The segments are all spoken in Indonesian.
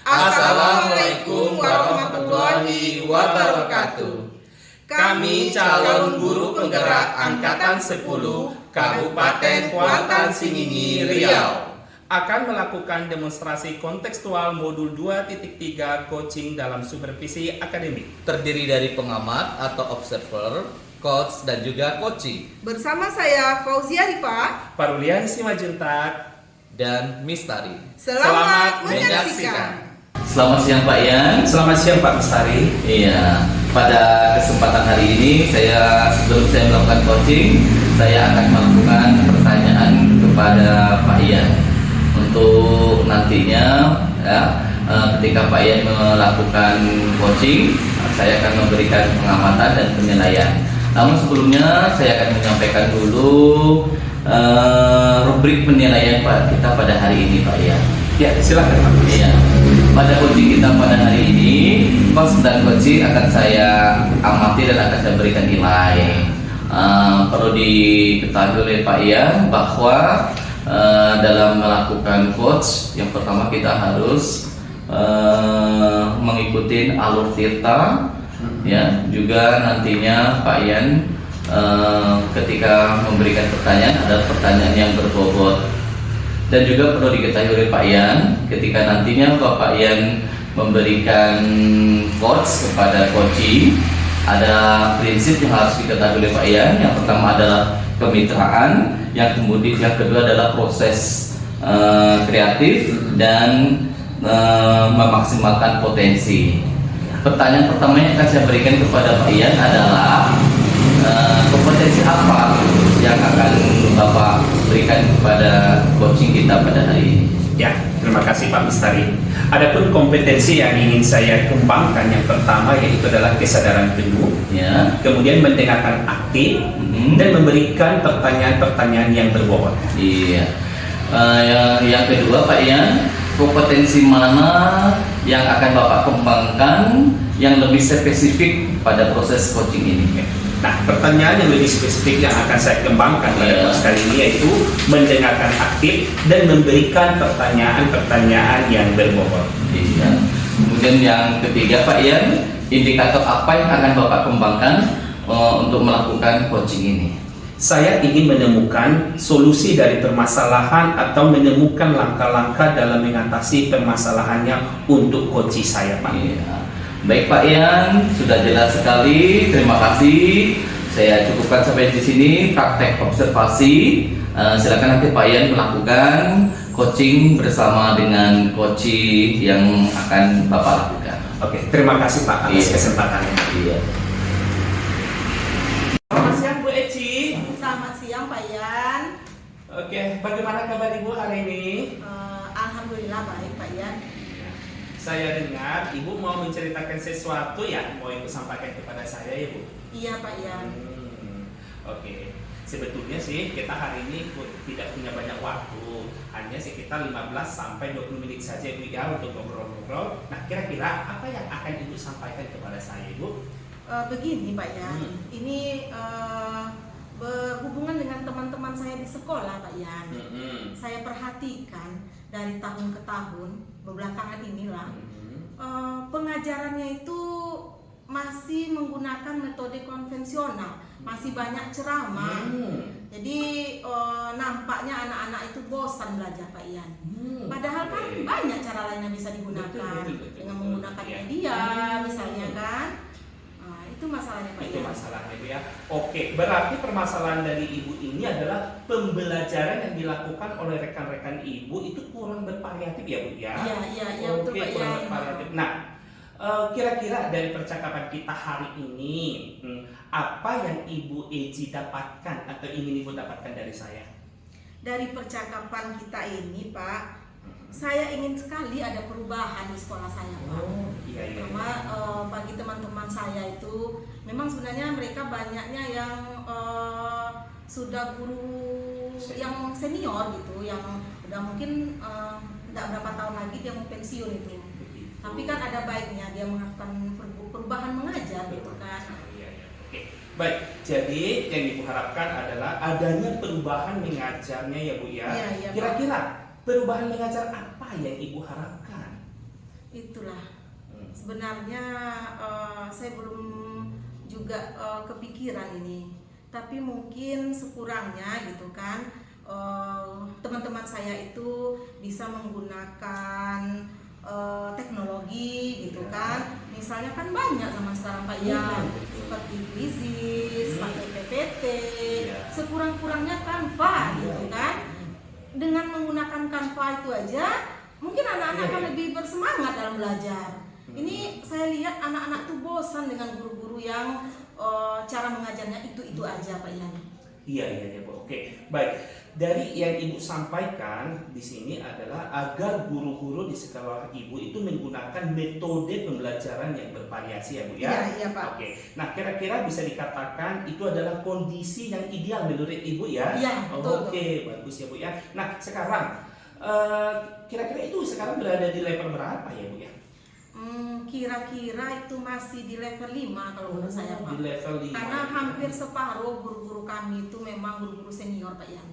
Assalamualaikum warahmatullahi wabarakatuh. Kami calon guru penggerak Angkatan 10 Kabupaten Kuantan Singingi, Riau akan melakukan demonstrasi kontekstual modul 2.3 coaching dalam supervisi akademik. Terdiri dari pengamat atau observer, coach, dan juga coaching. Bersama saya Fauzia Rifa, Parulian Simajuntak, dan Mistari. Selamat menyaksikan. Selamat siang Pak Ian. Selamat siang Pak Mistari. Iya, pada kesempatan hari ini sebelum saya melakukan coaching, saya akan melakukan pertanyaan kepada Pak Ian. Untuk nantinya ya, ketika Pak Ian melakukan coaching, saya akan memberikan pengamatan dan penilaian. Namun sebelumnya saya akan menyampaikan dulu rubrik penilaian kita pada hari ini Pak Ian. Ya, silakan Pak. Iya. Pada coaching kita pada hari ini, coach dan coaching akan saya amati dan akan saya berikan nilai. Perlu diketahui oleh Pak Ian bahwa dalam melakukan coach, yang pertama kita harus mengikuti alur tirta, ya. Juga nantinya Pak Ian ketika memberikan pertanyaan adalah pertanyaan yang berbobot. Dan juga perlu diketahui oleh Pak Ian, ketika nantinya Bapak Ian memberikan coach kepada coaching, ada prinsip yang harus diketahui oleh Pak Ian. Yang pertama adalah kemitraan, yang kedua adalah proses kreatif dan memaksimalkan potensi. Pertanyaan pertama yang akan saya berikan kepada Pak Ian adalah kompetensi apa yang akan Bapak berikan kepada coaching kita pada hari ini? Ya, terima kasih Pak Mistari. Adapun kompetensi yang ingin saya kembangkan, yang pertama yaitu adalah kesadaran penuh, Ya. kemudian mendengarkan aktif, dan memberikan pertanyaan-pertanyaan yang berbobot. Iya. Yang kedua Pak Ian, kompetensi mana yang akan Bapak kembangkan yang lebih spesifik pada proses coaching ini? Nah, pertanyaan yang lebih spesifik yang akan saya kembangkan pada proses kali ini yaitu mendengarkan aktif dan memberikan pertanyaan-pertanyaan yang berbobot. Iya. Kemudian yang ketiga Pak Ian, indikator apa yang akan Bapak kembangkan untuk melakukan coaching ini? Saya ingin menemukan solusi dari permasalahan atau menemukan langkah-langkah dalam mengatasi permasalahannya untuk coaching saya, Pak. Iya. Baik Pak Ian, sudah jelas sekali. Terima kasih. Saya cukupkan sampai di sini praktek observasi. Silakan nanti Pak Ian melakukan coaching bersama dengan coaching yang akan Bapak lakukan. Oke, terima kasih Pak atas kesempatannya. Iya. Selamat siang Bu Eci. Selamat siang Pak Ian. Oke, bagaimana kabar Ibu hari ini? Alhamdulillah baik Pak Ian. Saya dengar Ibu mau menceritakan sesuatu yang mau Ibu sampaikan kepada saya ya Bu? Iya Pak Ian. Oke. Sebetulnya sih kita hari ini tidak punya banyak waktu, hanya sekitar 15 sampai 20 menit saja Bu ya untuk ngobrol-ngobrol. Nah, kira-kira apa yang akan Ibu sampaikan kepada saya Bu? Begini Pak Ian, ini berhubungan dengan teman-teman saya di sekolah Pak Ian. Saya perhatikan dari tahun ke tahun, belakangan inilah pengajarannya itu masih menggunakan metode konvensional, masih banyak ceramah. Jadi nampaknya anak-anak itu bosan belajar Pak Ian. Padahal kan banyak cara lain yang bisa digunakan, dengan menggunakan media misalnya kan. Itu masalahnya Pak Ian. Itu masalahnya Bu ya. Oke, berarti permasalahan dari Ibu ini adalah pembelajaran yang dilakukan oleh rekan-rekan Ibu itu kurang bervariatif ya Bu ya? Iya betul Pak kurang Ian. bervariatif. Nah, kira-kira dari percakapan kita hari ini, apa yang Ibu Eci dapatkan atau ingin Ibu dapatkan dari saya? Dari percakapan kita ini Pak, saya ingin sekali ada perubahan di sekolah saya Pak. Iya. Karena bagi teman-teman saya itu memang sebenarnya mereka banyaknya yang sudah guru yang senior gitu, yang udah mungkin tidak berapa tahun lagi dia mau pensiun itu. Tapi kan ada baiknya dia melakukan perubahan mengajar gitu kan. Oke. Baik, jadi yang Ibu harapkan adalah adanya perubahan mengajarnya ya Bu ya. Iya, Kira-kira perubahan mengajar apa yang Ibu harapkan? itulah. Sebenarnya saya belum juga kepikiran ini, tapi mungkin sekurangnya gitu kan, teman-teman saya itu bisa menggunakan teknologi gitu kan. Misalnya kan banyak zaman sekarang Pak Ian, seperti Quizizz, pakai PPT, sekurang-kurangnya Canva gitu kan. Dengan menggunakan Canva itu aja, mungkin anak-anak akan lebih bersemangat dalam belajar. Ini saya lihat anak-anak tuh bosan dengan guru-guru yang cara mengajarnya itu aja Pak Ian. Iya Bu. Oke, baik. Dari yang Ibu sampaikan di sini adalah agar guru-guru di sekolah Ibu itu menggunakan metode pembelajaran yang bervariasi ya Bu ya. Iya Pak. Oke. Nah, kira-kira bisa dikatakan itu adalah kondisi yang ideal menurut Ibu ya? Iya, betul. Oke, bagus ya Bu ya. Nah, sekarang kira-kira itu sekarang berada di level berapa ya Bu ya? Kira-kira itu masih di level 5 kalau menurut saya Pak. Di level 5. Karena hampir separuh guru-guru kami itu memang guru-guru senior Pak Ian.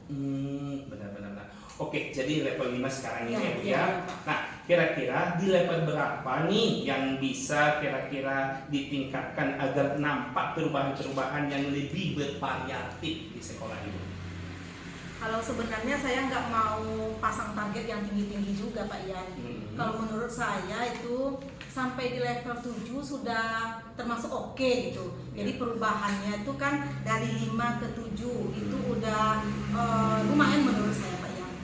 Benar. Oke, jadi level 5 sekarang ini Iya, ya Bu iya, ya. Pak. Nah, kira-kira di level berapa nih yang bisa kira-kira ditingkatkan agar nampak perubahan-perubahan yang lebih bervariatif di sekolah Ibu? Kalau sebenarnya saya nggak mau pasang target yang tinggi-tinggi juga Pak Ian. Kalau menurut saya itu sampai di level 7 sudah termasuk oke gitu. Jadi perubahannya itu kan dari 5 ke 7 itu udah lumayan menurut saya Pak Ian.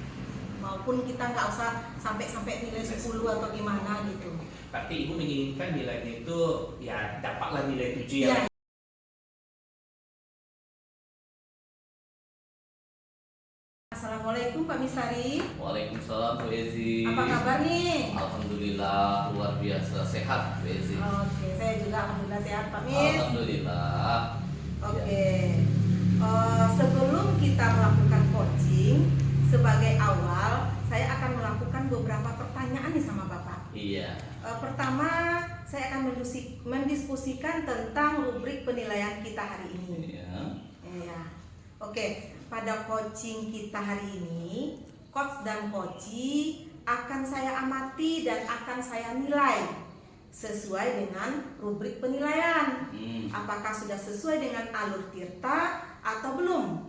Maupun kita nggak usah sampai nilai 10 atau gimana gitu. Tapi Ibu menginginkan nilainya itu ya dapatlah nilai 7 ya. Iya. Assalamualaikum Pak Misari. Waalaikumsalam Bu Ezi. Apa kabar nih? Alhamdulillah luar biasa sehat Bu Ezi. Oke, saya juga alhamdulillah sehat Pak Mis. Alhamdulillah. Oke. Sebelum kita melakukan coaching, sebagai awal saya akan melakukan beberapa pertanyaan nih sama Bapak. Iya. Pertama, saya akan mendiskusikan tentang rubrik penilaian kita hari ini. Iya. Ya. Oke, pada coaching kita hari ini, coach dan coachee akan saya amati dan akan saya nilai sesuai dengan rubrik penilaian. Apakah sudah sesuai dengan alur tirta atau belum?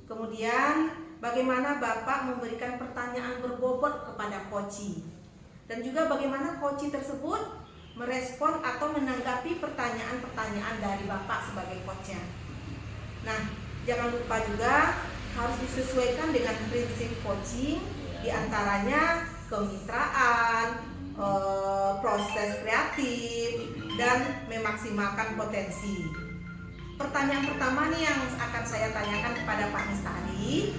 Kemudian bagaimana Bapak memberikan pertanyaan berbobot kepada coachee, dan juga bagaimana coachee tersebut merespon atau menanggapi pertanyaan-pertanyaan dari Bapak sebagai coachnya. Nah, jangan lupa juga harus disesuaikan dengan prinsip coaching, diantaranya kemitraan, proses kreatif, dan memaksimalkan potensi. Pertanyaan pertama nih yang akan saya tanyakan kepada Pak Mistari,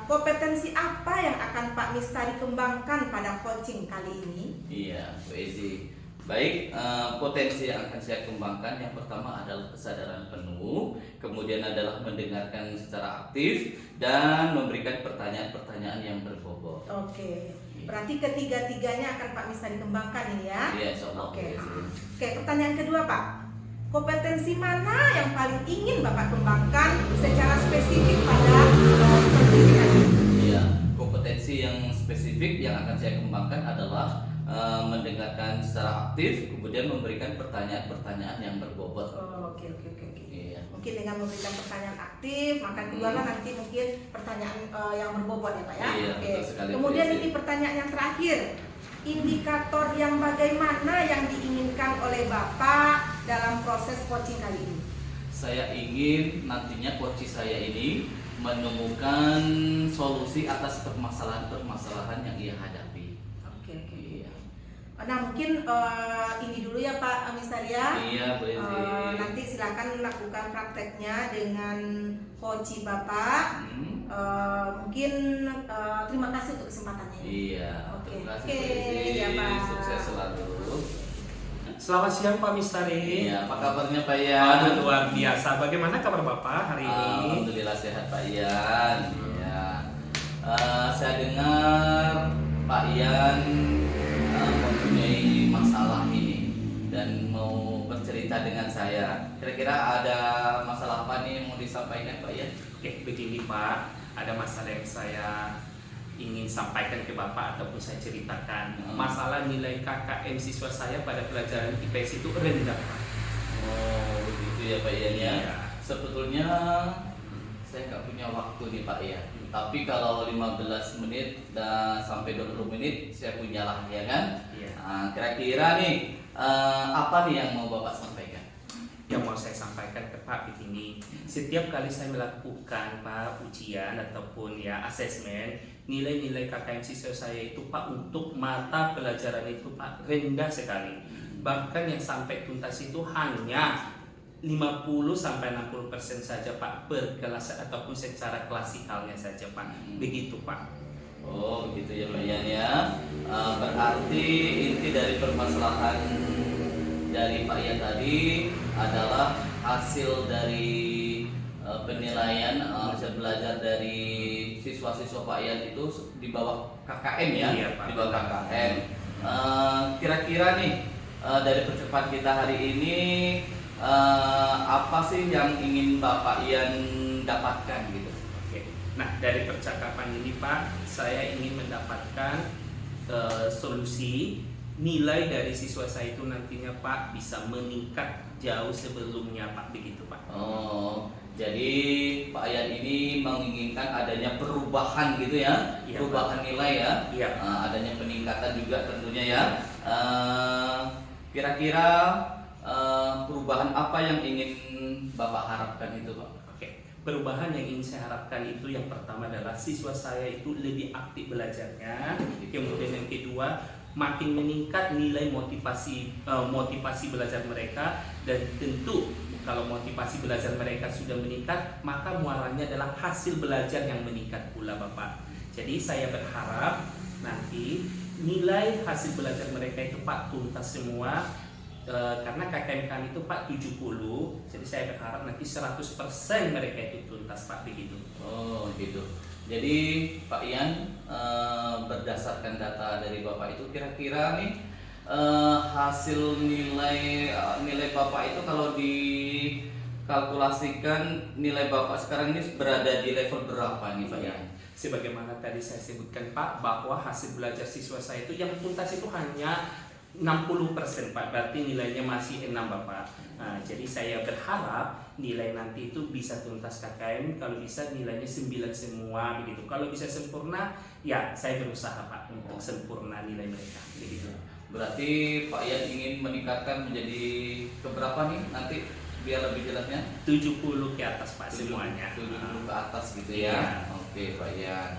kompetensi apa yang akan Pak Mistari kembangkan pada coaching kali ini? Iya, Bu Ezi. Baik, potensi yang akan saya kembangkan yang pertama adalah kesadaran penuh, kemudian adalah mendengarkan secara aktif dan memberikan pertanyaan-pertanyaan yang berbobot. Oke, berarti ketiga-tiganya akan Pak Mistari kembangkan ini ya? Iya, insyaallah. Oke, pertanyaan kedua Pak, kompetensi mana yang paling ingin Bapak kembangkan secara spesifik pada pendidikan ini? Iya, kompetensi yang spesifik yang akan saya kembangkan adalah mendengarkan secara aktif, kemudian memberikan pertanyaan-pertanyaan yang berbobot. Oke. Iya. Mungkin dengan memberikan pertanyaan aktif, maka keluarlah nanti mungkin pertanyaan yang berbobot ya Pak ya. Iya, Oke. betul sekali, Kemudian Bu Ezi. ini pertanyaan yang terakhir, indikator yang bagaimana yang diinginkan oleh Bapak dalam proses coaching kali ini? Saya ingin nantinya coach saya ini menemukan solusi atas permasalahan-permasalahan yang ia hadapi. Oke. Iya. Nah mungkin ini dulu ya Pak Mistari ya. Iya, Bu Ezi. Nanti silakan lakukan prakteknya dengan coach Bapak. Mungkin terima kasih untuk kesempatannya. Iya. Oke. Terima kasih, Oke, Bu Ezi. ya, Pak. Sukses selalu. Selamat siang Pak Mistari. Iya, apa kabarnya Pak Ian? Aduh, luar biasa. Bagaimana kabar Bapak hari ini? Alhamdulillah sehat Pak Ian. Ya. Saya dengar Pak Ian mempunyai masalah ini dan mau bercerita dengan saya. Kira-kira ada masalah apa nih yang mau disampaikan Pak Ian? Oke, begini Pak, ada masalah yang saya ingin sampaikan ke Bapak ataupun saya ceritakan. Masalah nilai KKM siswa saya pada pelajaran IPS itu rendah, Pak. Oh, begitu ya Pak Ian ya. Iya. Sebetulnya saya nggak punya waktu nih Pak Ian. Tapi kalau 15 menit dan sampai 20 menit saya punya lah ya kan. Iya. Nah, kira-kira nih apa nih yang mau Bapak sampaikan? Yang mau saya sampaikan ke Pak begini, setiap kali saya melakukan Pak ujian ataupun ya asesmen, nilai-nilai KKM siswa saya itu Pak untuk mata pelajaran itu Pak rendah sekali. Bahkan yang sampai tuntas itu hanya 50-60% saja Pak per kelas ataupun secara klasikalnya saja Pak. Begitu Pak. Oh begitu ya Pak Ian ya. Berarti inti dari permasalahan dari Pak Ian tadi adalah hasil dari penilaian hasil belajar dari siswa-siswa Pak Ian itu di bawah KKM ya, Iya, Pak. di bawah KKM. Kira-kira nih dari percakapan kita hari ini apa sih yang ingin Bapak Ian dapatkan gitu? Oke. Nah dari percakapan ini Pak, saya ingin mendapatkan solusi nilai dari siswa saya itu nantinya Pak bisa meningkat jauh sebelumnya Pak, begitu Pak. Oh, jadi Pak Ian ini menginginkan adanya perubahan gitu ya, Iya, perubahan nilai ya, Iya. adanya peningkatan juga tentunya ya. Kira-kira perubahan apa yang ingin Bapak harapkan itu Pak? Oke, perubahan yang ingin saya harapkan itu yang pertama adalah siswa saya itu lebih aktif belajarnya. Kemudian yang kedua, makin meningkat nilai motivasi belajar mereka, dan tentu kalau motivasi belajar mereka sudah meningkat, maka muaranya adalah hasil belajar yang meningkat pula Bapak. Jadi saya berharap nanti nilai hasil belajar mereka itu Pak tuntas semua. Karena KKM kami itu Pak 70, jadi saya berharap nanti 100% mereka itu tuntas Pak, begitu. Oh gitu. Jadi Pak Ian berdasarkan data dari Bapak itu kira-kira nih hasil nilai Bapak itu kalau dikalkulasikan nilai Bapak sekarang ini berada di level berapa nih Pak Ian? Sebagaimana tadi saya sebutkan Pak, bahwa hasil belajar siswa saya itu yang tuntas itu hanya 60% Pak, berarti nilainya masih 6 Bapak. Nah, jadi saya berharap nilai nanti itu bisa tuntas KKM, kalau bisa nilainya 9 semua begitu. Kalau bisa sempurna, ya saya berusaha Pak untuk sempurna nilai mereka begitu. Berarti Pak Ian ingin meningkatkan menjadi keberapa nih nanti biar lebih jelasnya? 70 ke atas Pak semuanya. 70 ke atas gitu Iya. ya. Oke Pak Ian.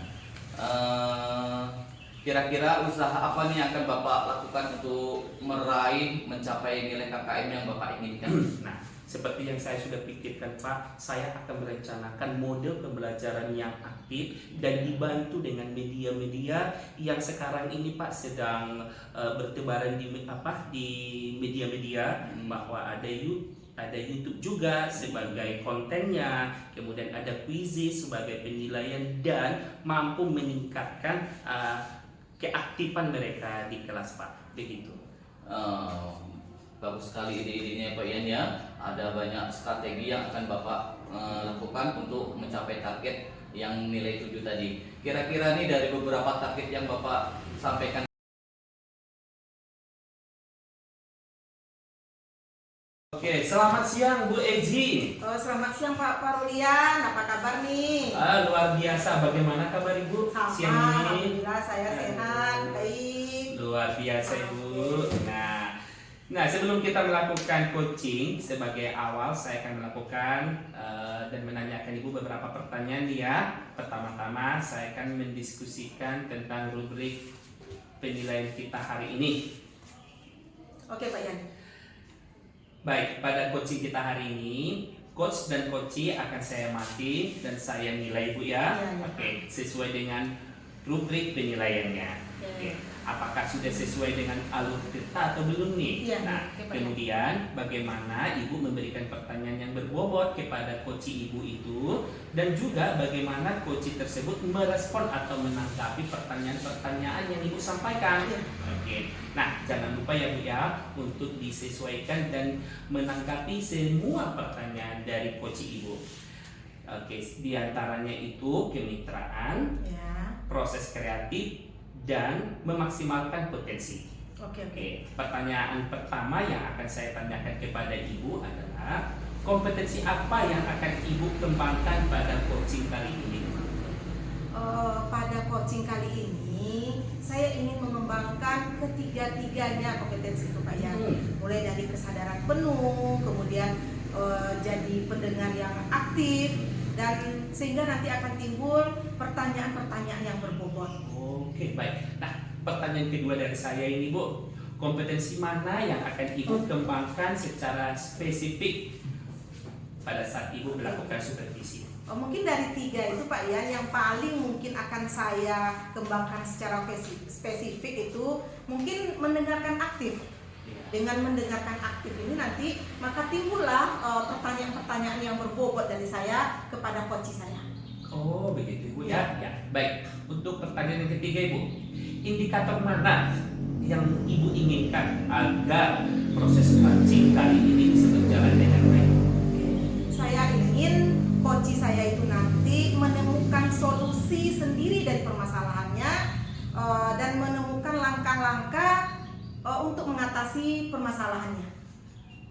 Kira-kira usaha apa nih yang akan Bapak lakukan untuk mencapai nilai KKM yang Bapak inginkan? Nah, seperti yang saya sudah pikirkan Pak, saya akan merencanakan model pembelajaran yang aktif dan dibantu dengan media-media yang sekarang ini Pak sedang bertebaran di media-media, bahwa ada YouTube juga sebagai kontennya, kemudian ada quizzes sebagai penilaian dan mampu meningkatkan keaktifan mereka di kelas Pak, begitu. Bagus sekali ide-idenya Pak Ian ya. Ada banyak strategi yang akan Bapak lakukan untuk mencapai target yang nilai 7 tadi. Kira-kira nih dari beberapa target yang Bapak sampaikan. Oke, selamat siang Bu Eji. Selamat siang Pak Parolian, apa kabar nih? Luar biasa, bagaimana kabar Ibu Sama, siang ini? alhamdulillah saya sehat, baik. Luar biasa Ibu. Nah, sebelum kita melakukan coaching sebagai awal, saya akan melakukan dan menanyakan Ibu beberapa pertanyaan ya. Pertama-tama saya akan mendiskusikan tentang rubrik penilaian kita hari ini. Oke Pak Ian. Baik, pada coaching kita hari ini, coach dan coachee akan saya mati dan saya nilai Bu ya. Iya. Oke, sesuai dengan rubrik penilaiannya. Oke. Apakah sudah sesuai dengan alur kita atau belum nih? Iya, Nah, oke, Pak. kemudian bagaimana Ibu memberikan pertanyaan yang berbobot kepada coachee Ibu itu, dan juga bagaimana coachee tersebut merespon atau menanggapi pertanyaan-pertanyaan yang Ibu sampaikan. Iya. Oke. Nah, jangan lupa ya Bu ya untuk disesuaikan dan menanggapi semua pertanyaan dari coachee Ibu. Oke, diantaranya itu kemitraan, Ya. proses kreatif, dan memaksimalkan potensi. Oke, pertanyaan pertama yang akan saya tanyakan kepada Ibu adalah kompetensi apa yang akan Ibu kembangkan pada coaching kali ini? Pada coaching kali ini saya ingin mengembangkan ketiga-tiganya kompetensi itu Pak Yan. Mulai dari kesadaran penuh, kemudian jadi pendengar yang aktif, dan sehingga nanti akan timbul pertanyaan-pertanyaan yang berbobot. Oke, baik. Nah, pertanyaan kedua dari saya ini Bu, kompetensi mana yang akan Ibu kembangkan secara spesifik pada saat Ibu melakukan supervisi? Mungkin dari tiga itu Pak Yan, yang paling mungkin akan saya kembangkan secara spesifik itu mungkin mendengarkan aktif. Dengan mendengarkan aktif ini nanti maka timbullah pertanyaan-pertanyaan yang berbobot dari saya kepada coach saya. Oh begitu Ibu ya. Baik, untuk pertanyaan yang ketiga Ibu, indikator mana yang Ibu inginkan agar proses coaching kali ini bisa berjalan dengan baik? Saya ingin coach saya itu nanti menemukan solusi sendiri dari permasalahannya dan menemukan langkah-langkah untuk mengatasi permasalahannya.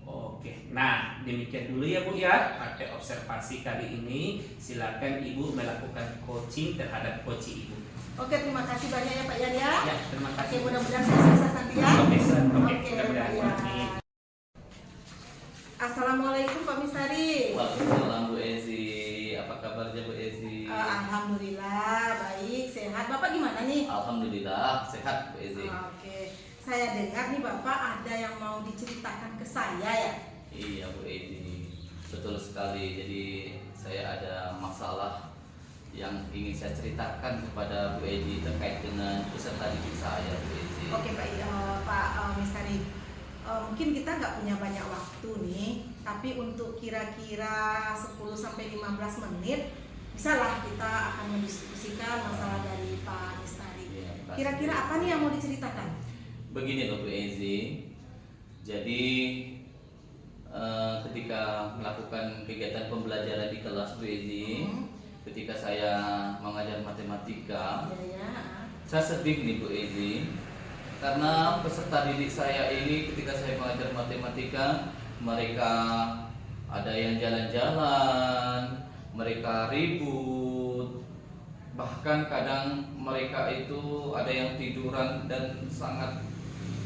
Oke, nah demikian dulu ya Bu ya. Pada observasi kali ini silakan Ibu melakukan coaching terhadap coach Ibu. Oke, terima kasih banyak ya Pak Yan ya. Ya, terima Oke, kasih. mudah-mudahan saya sukses nanti ya. Oke, Oke, mudah-mudahan. Pak Yan. Assalamualaikum Pak Mistari. Waalaikumsalam Bu Ezi. Apa kabarnya Bu Ezi? Alhamdulillah baik, sehat. Bapak gimana nih? Alhamdulillah sehat Bu Ezi. Oke, saya dengar nih Bapak ada yang mau diceritakan ke saya ya. Iya Bu Ezi, betul sekali. Jadi saya ada masalah yang ingin saya ceritakan kepada Bu Ezi terkait dengan peserta didik saya Bu Ezi. Oke Pak Mistari. Mungkin kita nggak punya banyak waktu nih, tapi untuk kira-kira 10-15 menit bisalah kita akan mendiskusikan masalah dari Pak Mistari. Iya, Kira-kira apa nih yang mau diceritakan? Begini loh Bu Ezi. Jadi ketika melakukan kegiatan pembelajaran di kelas Bu Ezi, ketika saya mengajar matematika, Ya. saya sedih nih Bu Ezi. Karena peserta didik saya ini ketika saya mengajar matematika, mereka ada yang jalan-jalan, mereka ribut, bahkan kadang mereka itu ada yang tiduran dan sangat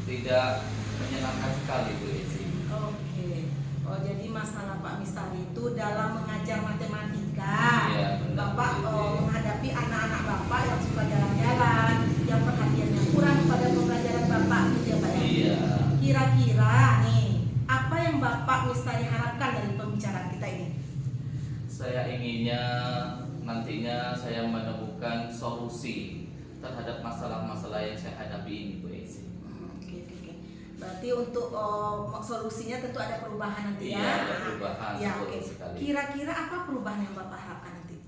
tidak menyenangkan sekali Bu Ezi. Oke. Jadi masalah Pak Mistari itu dalam mengajar matematika, Iya, benar, Bapak Bu Ezi. menghadapi anak-anak Bapak yang suka jalan-jalan, yang perhatiannya kurang pada pembelajaran Bapak gitu ya Pak ya? Iya. Kira-kira nih, apa yang Bapak Mistari harapkan dari pembicaraan kita ini? Saya inginnya nantinya saya menemukan solusi terhadap masalah-masalah yang saya hadapi ini Bu Ezi. Oke. Berarti untuk solusinya tentu ada perubahan nanti ya? Iya, ada perubahan, Ya, betul oke. sekali. Kira-kira apa perubahan yang Bapak harapkan nanti?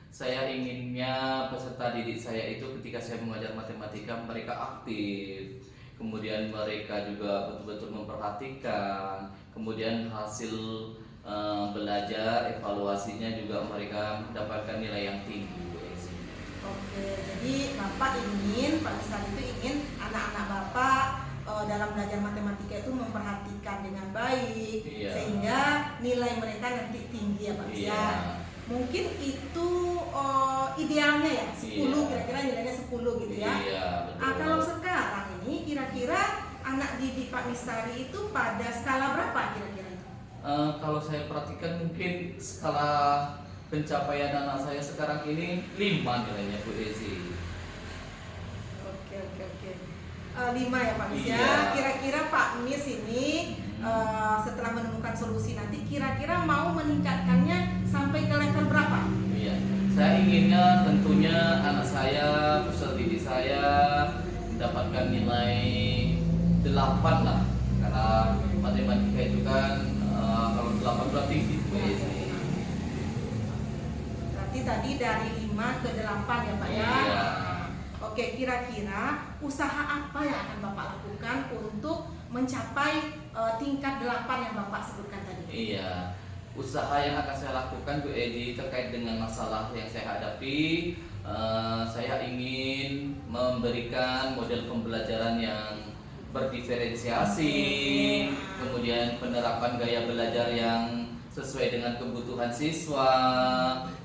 Saya inginnya peserta didik saya itu ketika saya mengajar matematika mereka aktif, kemudian mereka juga betul-betul memperhatikan, kemudian hasil belajar evaluasinya juga mereka mendapatkan nilai yang tinggi Bu Ezi. Oke, jadi Bapak ingin, Pak Mistari itu ingin anak-anak Bapak dalam belajar matematika itu memperhatikan dengan baik, Iya. sehingga nilai mereka nanti tinggi ya Pak Mistari. Iya. Mungkin itu idealnya ya, 10 Iya. kira-kira nilainya 10 gitu ya. Iya, betul. Kalau sekarang ini kira-kira anak didik Pak Mistari itu pada skala berapa kira-kira itu? Kalau saya perhatikan mungkin skala pencapaian anak saya sekarang ini 5 nilainya Bu Ezi. Oke. 5 ya Pak Mis ya. Iya. Kira-kira Pak Mis ini setelah menemukan solusi nanti kira-kira mau meningkatkannya sampai ke level berapa? Iya, saya inginnya tentunya anak saya, peserta didik saya mendapatkan nilai 8 lah. Karena matematika itu kan kalau 8 berarti tinggi. Berarti tadi dari 5 ke 8 ya Pak ya. Iya. Oke, kira-kira usaha apa yang akan Bapak lakukan untuk mencapai tingkat 8 yang Bapak sebutkan tadi? Iya, usaha yang akan saya lakukan Bu Edi terkait dengan masalah yang saya hadapi, Saya ingin memberikan model pembelajaran yang berdiferensiasi, kemudian penerapan gaya belajar yang sesuai dengan kebutuhan siswa.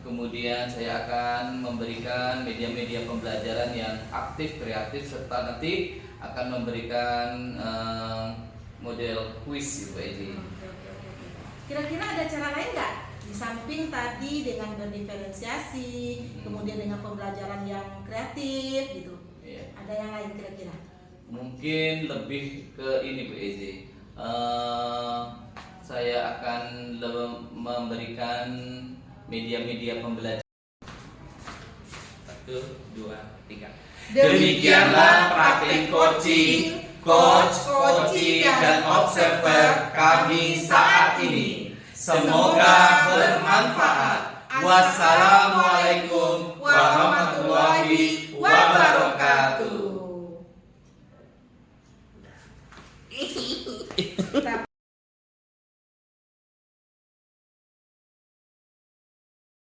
Kemudian saya akan memberikan media-media pembelajaran yang aktif, kreatif, serta nanti akan memberikan model kuis, Ibu Edi. Kira-kira ada cara lain nggak? Di samping tadi dengan berdiferensiasi, kemudian dengan pembelajaran yang kreatif gitu. Iya. Ada yang lain kira-kira? Mungkin lebih ke ini Bu Ezi. Saya akan memberikan media-media pembelajaran. 1, 2, 3. Demikianlah praktik coaching, coach, coaching, dan observer kami saat ini. Semoga bermanfaat. Wassalamualaikum warahmatullahi wabarakatuh.